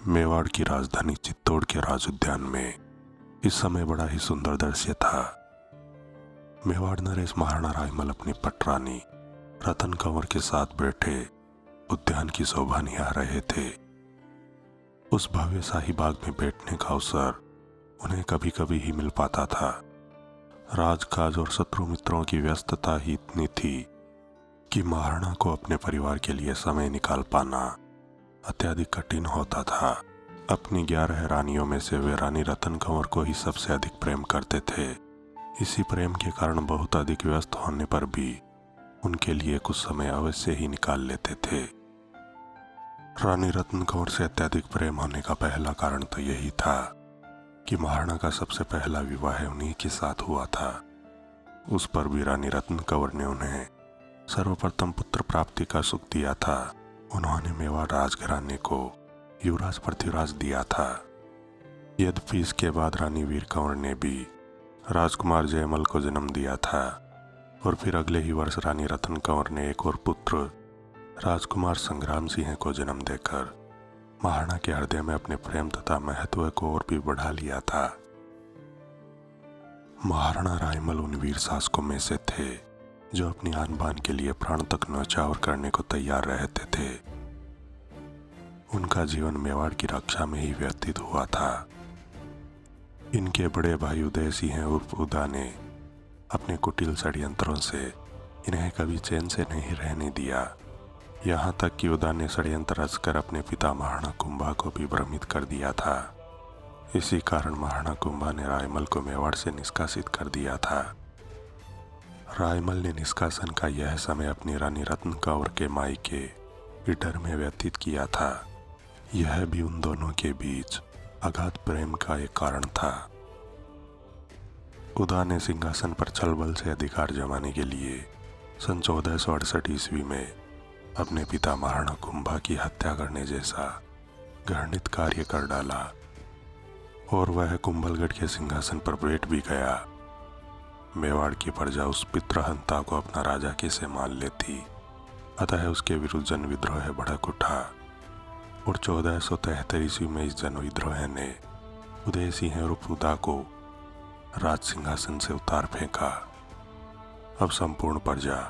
मेवाड़ की राजधानी चित्तौड़ के राज उद्यान में इस समय बड़ा ही सुंदर दृश्य था। मेवाड़ नरेश महाराणा रायमल अपनी पटरानी रतन कंवर के साथ बैठे उद्यान की शोभा निहार रहे थे। उस भव्य शाही बाग में बैठने का अवसर उन्हें कभी कभी ही मिल पाता था। राजकाज और शत्रु मित्रों की व्यस्तता ही इतनी थी कि महाराणा को अपने परिवार के लिए समय निकाल पाना अत्यधिक कठिन होता था। अपनी 11 रानियों में से वे रानी रतन कंवर को ही सबसे अधिक प्रेम करते थे। इसी प्रेम के कारण बहुत अधिक व्यस्त होने पर भी उनके लिए कुछ समय अवश्य ही निकाल लेते थे। रानी रतन कंवर से अत्यधिक प्रेम होने का पहला कारण तो यही था कि महाराणा का सबसे पहला विवाह उन्हीं के साथ हुआ था। उस पर भी रानी रतन कंवर ने उन्हें सर्वप्रथम पुत्र प्राप्ति का सुख दिया था। उन्होंने मेवाड़ राजघराने को युवराज पृथ्वीराज दिया था। यद्यपि इसके बाद रानी वीर कंवर ने भी राजकुमार जयमल को जन्म दिया था और फिर अगले ही वर्ष रानी रतन कंवर ने एक और पुत्र राजकुमार संग्राम सिंह को जन्म देकर महाराणा के हृदय में अपने प्रेम तथा महत्व को और भी बढ़ा लिया था। महाराणा रायमल उन वीर शासकों में से थे जो अपनी आन बान के लिए प्राण तक न्यौछावर करने को तैयार रहते थे। उनका जीवन मेवाड़ की रक्षा में ही व्यतीत हुआ था। इनके बड़े भाई उदय सिंह उर्फ उदा ने अपने कुटिल षड्यंत्रों से इन्हें कभी चैन से नहीं रहने दिया। यहाँ तक कि उदा ने षड्यंत्र रचकर अपने पिता महाराणा कुंभा को भी भ्रमित कर दिया था। इसी कारण महाराणा कुंभा ने रायमल को मेवाड़ से निष्कासित कर दिया था। रायमल ने निष्कासन का यह समय अपनी रानी रत्न कंवर के मायके इडर में व्यतीत किया था। यह भी उन दोनों के बीच अगाध प्रेम का एक कारण था। उदा ने सिंहासन पर छल बल से अधिकार जमाने के लिए सन 1468 ईस्वी में अपने पिता महाराणा कुंभा की हत्या करने जैसा घृणित कार्य कर डाला और वह कुंभलगढ़ के सिंहासन पर बैठ भी गया। मेवाड़ की प्रजा उस पितृहंता को अपना राजा कैसे मान लेती, अतः उसके विरुद्ध जन विद्रोह भड़क उठा और 1473 ईस्वी में इस जन विद्रोह ने उदय सिंह और उदा को राज सिंहासन से उतार फेंका। अब संपूर्ण प्रजा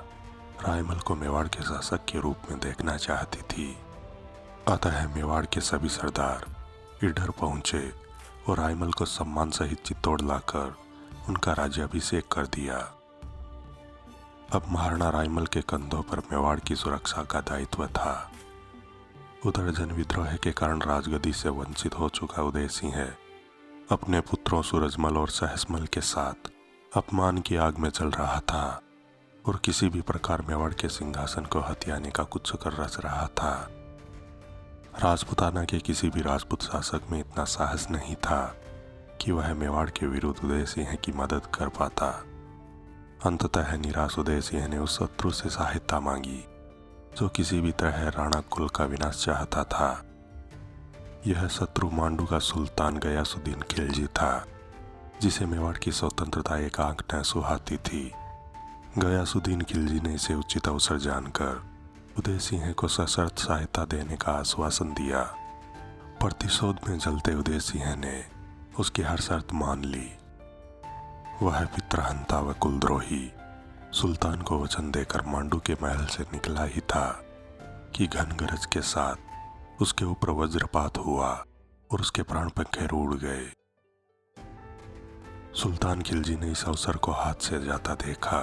रायमल को मेवाड़ के शासक के रूप में देखना चाहती थी। अतः मेवाड़ के सभी सरदार इधर पहुंचे और रायमल को सम्मान सहित चित्तौड़ लाकर उनका राज्याभिषेक कर दिया। अब महाराणा रायमल के कंधों पर मेवाड़ की सुरक्षा का दायित्व था। उधर जन विद्रोह के कारण राजगद्दी से वंचित हो चुका उदय सिंह अपने पुत्रों सूरजमल और सहसमल के साथ अपमान की आग में चल रहा था और किसी भी प्रकार मेवाड़ के सिंहासन को हथियाने का कुछ कर रच रहा था। राजपुताना के किसी भी राजपूत शासक में इतना साहस नहीं था कि वह मेवाड़ के विरुद्ध उदय सिंह की मदद कर पाता। अंततः निराश उदय सिंह ने उस शत्रु से सहायता मांगी जो किसी भी तरह राणा कुल का विनाश चाहता था। यह शत्रु मांडू का सुल्तान गयासुद्दीन खिलजी था, जिसे मेवाड़ की स्वतंत्रता एक आंख न सुहाती थी। गयासुद्दीन खिलजी ने इसे उचित अवसर जानकर उदय सिंह को सशर्त सहायता देने का आश्वासन दिया। प्रतिशोध में जलते उदय सिंह ने उसकी हर शर्त मान ली। वह पितृहंता व कुलद्रोही सुल्तान को वचन देकर मांडू के महल से निकला ही था कि घन गरज के साथ उसके ऊपर वज्रपात हुआ और उसके प्राण पंखे उड़ गए। सुल्तान खिलजी ने इस अवसर को हाथ से जाता देखा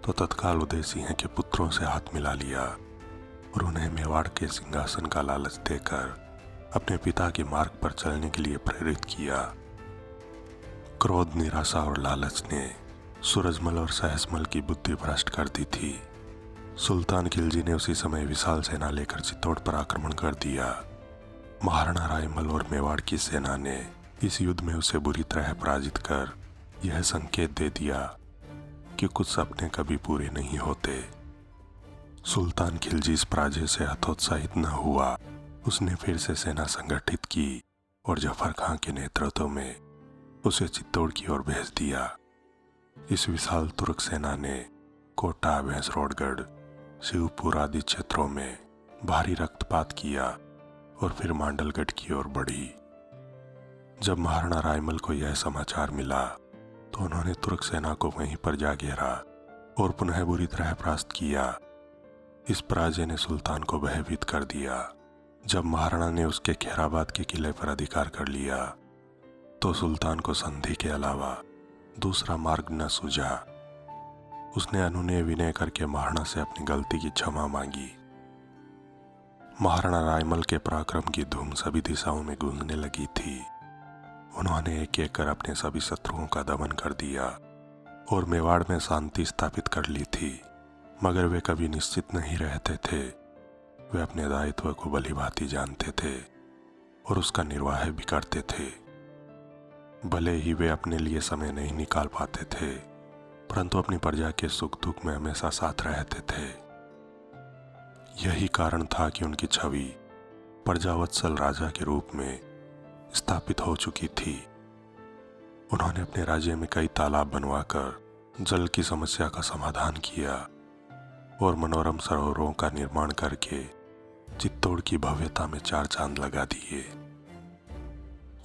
तो तत्काल उदय सिंह के पुत्रों से हाथ मिला लिया और उन्हें मेवाड़ के सिंहासन का लालच देकर अपने पिता के मार्ग पर चलने के लिए प्रेरित किया। क्रोध, निराशा और लालच ने सूरजमल और सहसमल की बुद्धि भ्रष्ट कर दी थी। सुल्तान खिलजी ने उसी समय विशाल सेना लेकर चित्तौड़ पर आक्रमण कर दिया। महाराणा रायमल और मेवाड़ की सेना ने इस युद्ध में उसे बुरी तरह पराजित कर यह संकेत दे दिया कि कुछ सपने कभी पूरे नहीं होते। सुल्तान खिलजी इस पराजय से हतोत्साहित न हुआ। उसने फिर से सेना संगठित की और जफर खां के नेतृत्व में उसे चित्तौड़ की ओर भेज दिया। इस विशाल तुर्क सेना ने कोटा, भैंसरोडगढ़, शिवपुर आदि क्षेत्रों में भारी रक्तपात किया और फिर मांडलगढ़ की ओर बढ़ी। जब महाराणा रायमल को यह समाचार मिला तो उन्होंने तुर्क सेना को वहीं पर जा घेरा और पुनः बुरी तरह परास्त किया। इस पराजय ने सुल्तान को भयभीत कर दिया। जब महाराणा ने उसके खैराबाद के किले पर अधिकार कर लिया तो सुल्तान को संधि के अलावा दूसरा मार्ग न सूझा। उसने अनुनय विनय करके महाराणा से अपनी गलती की क्षमा मांगी। महाराणा रायमल के पराक्रम की धूम सभी दिशाओं में गूंजने लगी थी। उन्होंने एक एक कर अपने सभी शत्रुओं का दमन कर दिया और मेवाड़ में शांति स्थापित कर ली थी। मगर वे कभी निश्चित नहीं रहते थे। वे अपने दायित्व को भलीभांति जानते थे और उसका निर्वाह भी करते थे। भले ही वे अपने लिए समय नहीं निकाल पाते थे, परंतु अपनी प्रजा के सुख दुख में हमेशा साथ रहते थे। यही कारण था कि उनकी छवि प्रजावत्सल राजा के रूप में स्थापित हो चुकी थी। उन्होंने अपने राज्य में कई तालाब बनवाकर जल की समस्या का समाधान किया और मनोरम सरोवरों का निर्माण करके चित्तौड़ की भव्यता में 4 चांद लगा दिए।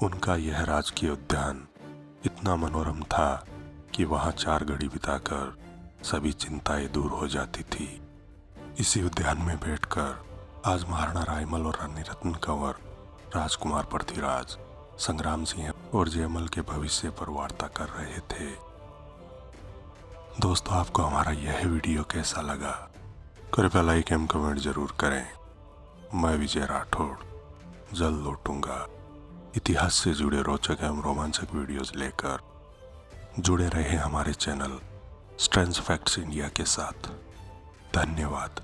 उनका यह राजकीय उद्यान इतना मनोरम था कि वहां 4 घड़ी बिताकर सभी चिंताएं दूर हो जाती थी। इसी उद्यान में बैठकर आज महाराणा रायमल और रानी रत्न कंवर, राजकुमार पृथ्वीराज, संग्राम सिंह और जयमल के भविष्य पर वार्ता कर रहे थे। दोस्तों, आपको हमारा यह वीडियो कैसा लगा? कृपया लाइक एवं कमेंट जरूर करें। मैं विजय राठौड़ जल्द लौटूंगा इतिहास से जुड़े रोचक एवं रोमांचक वीडियोस लेकर। जुड़े रहे हमारे चैनल स्ट्रेंज फैक्ट्स इंडिया के साथ। धन्यवाद।